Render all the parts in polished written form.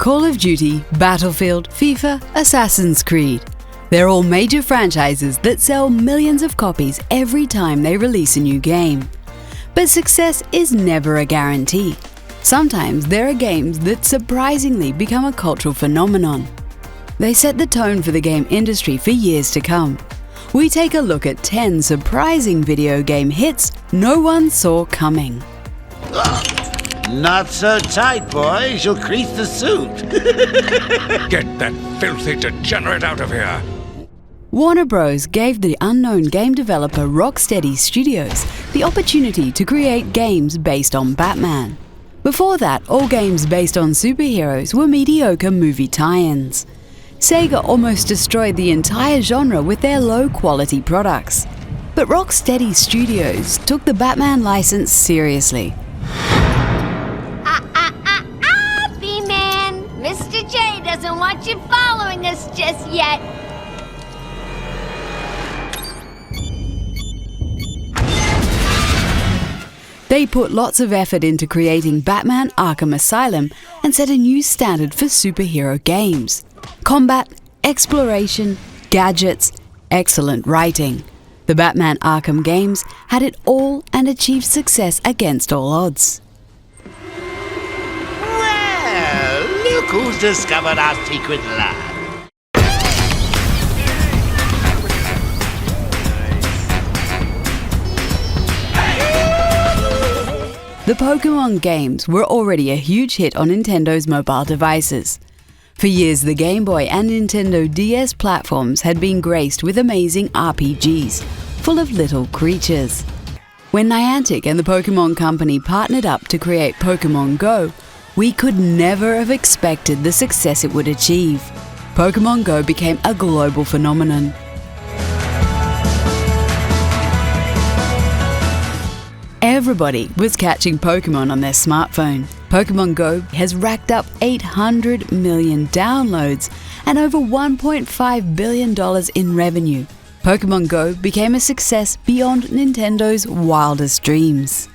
Call of Duty, Battlefield, FIFA, Assassin's Creed. They're all major franchises that sell millions of copies every time they release a new game. But success is never a guarantee. Sometimes there are games that surprisingly become a cultural phenomenon. They set the tone for the game industry for years to come. We take a look at 10 surprising video game hits no one saw coming. Not so tight, boys. You'll crease the suit. Get that filthy degenerate out of here. Warner Bros. Gave the unknown game developer Rocksteady Studios the opportunity to create games based on Batman. Before that, all games based on superheroes were mediocre movie tie-ins. Sega almost destroyed the entire genre with their low-quality products. But Rocksteady Studios took the Batman license seriously. B-Man! Mr. J doesn't want you following us just yet. They put lots of effort into creating Batman Arkham Asylum and set a new standard for superhero games. Combat, exploration, gadgets, excellent writing. The Batman Arkham games had it all and achieved success against all odds. Well, look who's discovered our secret lab. The Pokémon games were already a huge hit on Nintendo's mobile devices. For years, the Game Boy and Nintendo DS platforms had been graced with amazing RPGs, full of little creatures. When Niantic and the Pokémon Company partnered up to create Pokémon Go, we could never have expected the success it would achieve. Pokémon Go became a global phenomenon. Everybody was catching Pokémon on their smartphone. Pokémon Go has racked up 800 million downloads and over $1.5 billion in revenue. Pokémon Go became a success beyond Nintendo's wildest dreams.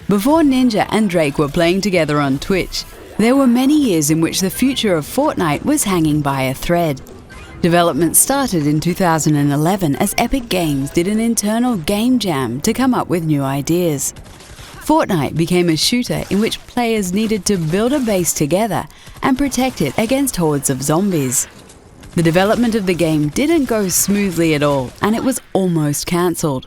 Before Ninja and Drake were playing together on Twitch, there were many years in which the future of Fortnite was hanging by a thread. Development started in 2011 as Epic Games did an internal game jam to come up with new ideas. Fortnite became a shooter in which players needed to build a base together and protect it against hordes of zombies. The development of the game didn't go smoothly at all, and it was almost cancelled.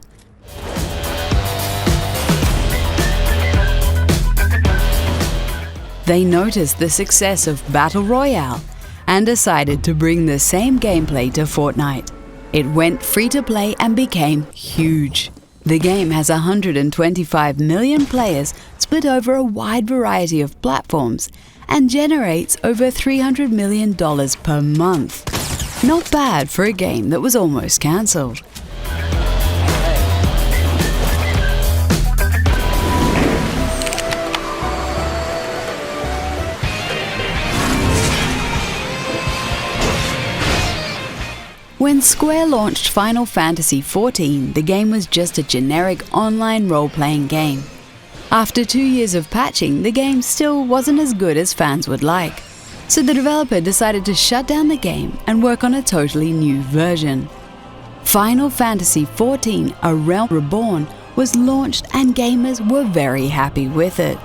They noticed the success of Battle Royale and decided to bring the same gameplay to Fortnite. It went free-to-play and became huge. The game has 125 million players split over a wide variety of platforms and generates over $300 million per month. Not bad for a game that was almost cancelled. When Square launched Final Fantasy XIV, the game was just a generic online role-playing game. After 2 years of patching, the game still wasn't as good as fans would like. So the developer decided to shut down the game and work on a totally new version. Final Fantasy XIV: A Realm Reborn was launched and gamers were very happy with it.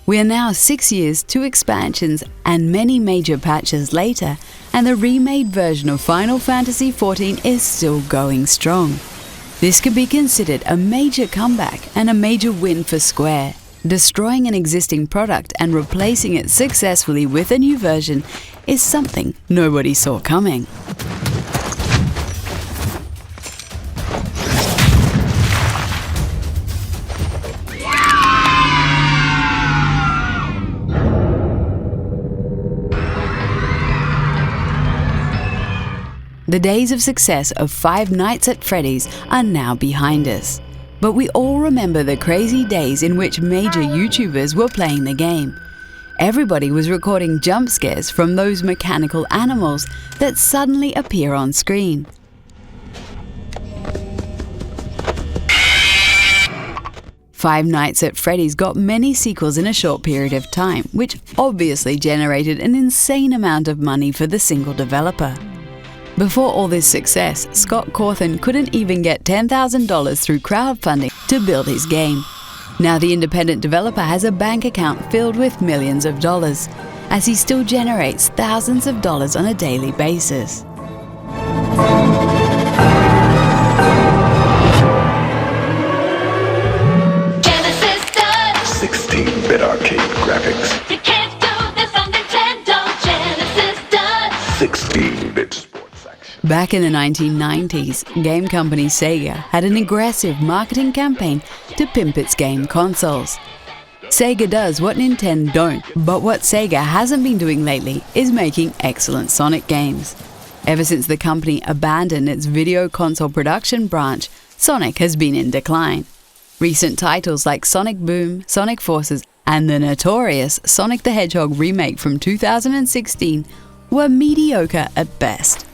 We are now 6 years, 2 expansions, and many major patches later, and the remade version of Final Fantasy XIV is still going strong. This could be considered a major comeback and a major win for Square. Destroying an existing product and replacing it successfully with a new version is something nobody saw coming. The days of success of Five Nights at Freddy's are now behind us. But we all remember the crazy days in which major YouTubers were playing the game. Everybody was recording jump scares from those mechanical animals that suddenly appear on screen. Five Nights at Freddy's got many sequels in a short period of time, which obviously generated an insane amount of money for the single developer. Before all this success, Scott Cawthon couldn't even get $10,000 through crowdfunding to build his game. Now the independent developer has a bank account filled with millions of dollars, as he still generates thousands of dollars on a daily basis. Genesis does 16-bit arcade graphics. You can't do this on Nintendo. Genesis does 16-bit sports action. Back in the 1990s, game company Sega had an aggressive marketing campaign to pimp its game consoles. Sega does what Nintendo don't, but what Sega hasn't been doing lately is making excellent Sonic games. Ever since the company abandoned its video console production branch, Sonic has been in decline. Recent titles like Sonic Boom, Sonic Forces, and the notorious Sonic the Hedgehog remake from 2016 were mediocre at best.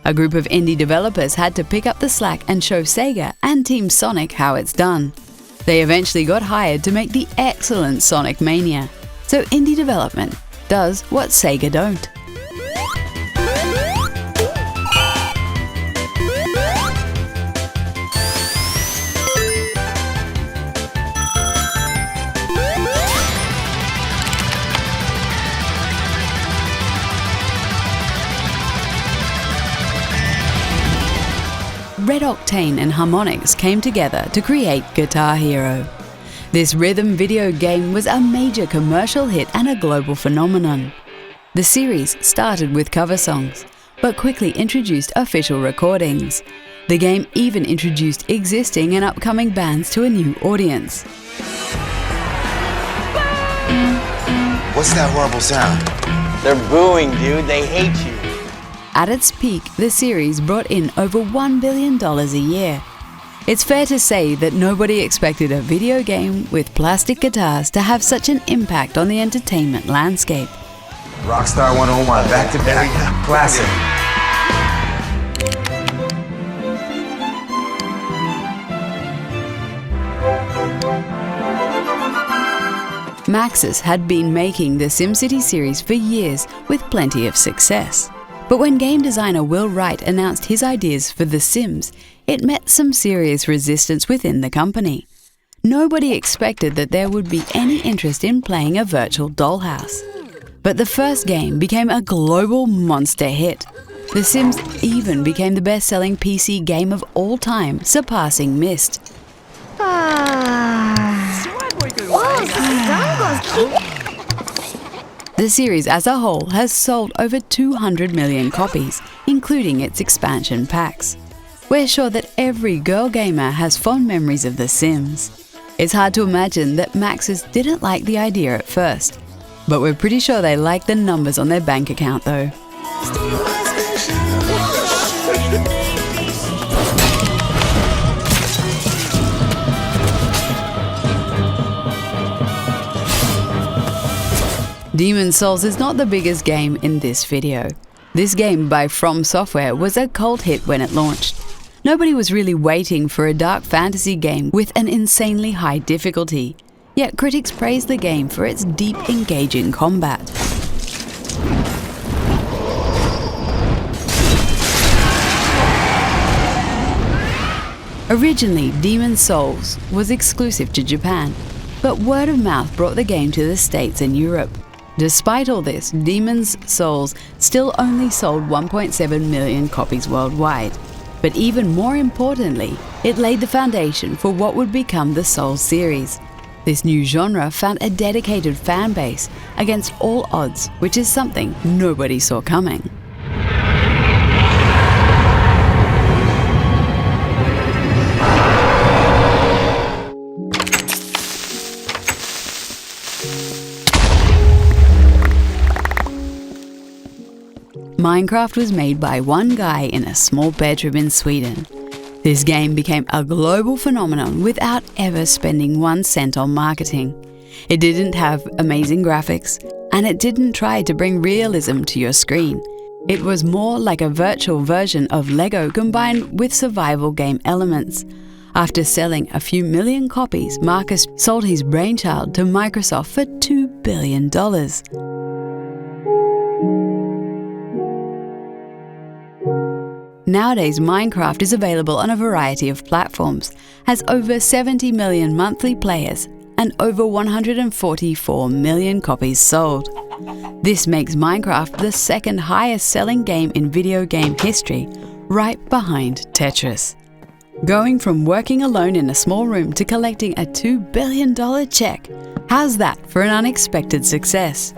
A group of indie developers had to pick up the slack and show Sega and Team Sonic how it's done. They eventually got hired to make the excellent Sonic Mania. So indie development does what Sega don't. Red Octane and Harmonix came together to create Guitar Hero. This rhythm video game was a major commercial hit and a global phenomenon. The series started with cover songs, but quickly introduced official recordings. The game even introduced existing and upcoming bands to a new audience. What's that horrible sound? They're booing, dude. They hate you. At its peak, the series brought in over $1 billion a year. It's fair to say that nobody expected a video game with plastic guitars to have such an impact on the entertainment landscape. Rockstar 101, back to back. Classic. Maxis had been making the SimCity series for years with plenty of success. But when game designer Will Wright announced his ideas for The Sims, it met some serious resistance within the company. Nobody expected that there would be any interest in playing a virtual dollhouse. But the first game became a global monster hit. The Sims even became the best-selling PC game of all time, surpassing Myst. The series as a whole has sold over 200 million copies, including its expansion packs. We're sure that every girl gamer has fond memories of The Sims. It's hard to imagine that Maxis didn't like the idea at first, but we're pretty sure they liked the numbers on their bank account though. Demon's Souls is not the biggest game in this video. This game by From Software was a cult hit when it launched. Nobody was really waiting for a dark fantasy game with an insanely high difficulty, yet critics praised the game for its deep, engaging combat. Originally, Demon's Souls was exclusive to Japan, but word of mouth brought the game to the States and Europe. Despite all this, Demon's Souls still only sold 1.7 million copies worldwide. But even more importantly, it laid the foundation for what would become the Souls series. This new genre found a dedicated fan base against all odds, which is something nobody saw coming. Minecraft was made by one guy in a small bedroom in Sweden. This game became a global phenomenon without ever spending 1 cent on marketing. It didn't have amazing graphics, and it didn't try to bring realism to your screen. It was more like a virtual version of Lego combined with survival game elements. After selling a few million copies, Marcus sold his brainchild to Microsoft for $2 billion. Nowadays, Minecraft is available on a variety of platforms, has over 70 million monthly players, and over 144 million copies sold. This makes Minecraft the second highest selling game in video game history, right behind Tetris. Going from working alone in a small room to collecting a $2 billion check. How's that for an unexpected success?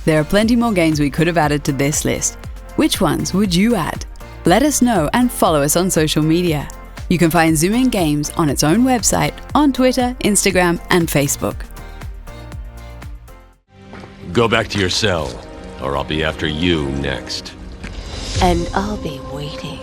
There are plenty more games we could have added to this list. Which ones would you add? Let us know and follow us on social media. You can find Zoomin Games on its own website, on Twitter, Instagram, and Facebook. Go back to your cell, or I'll be after you next. And I'll be waiting.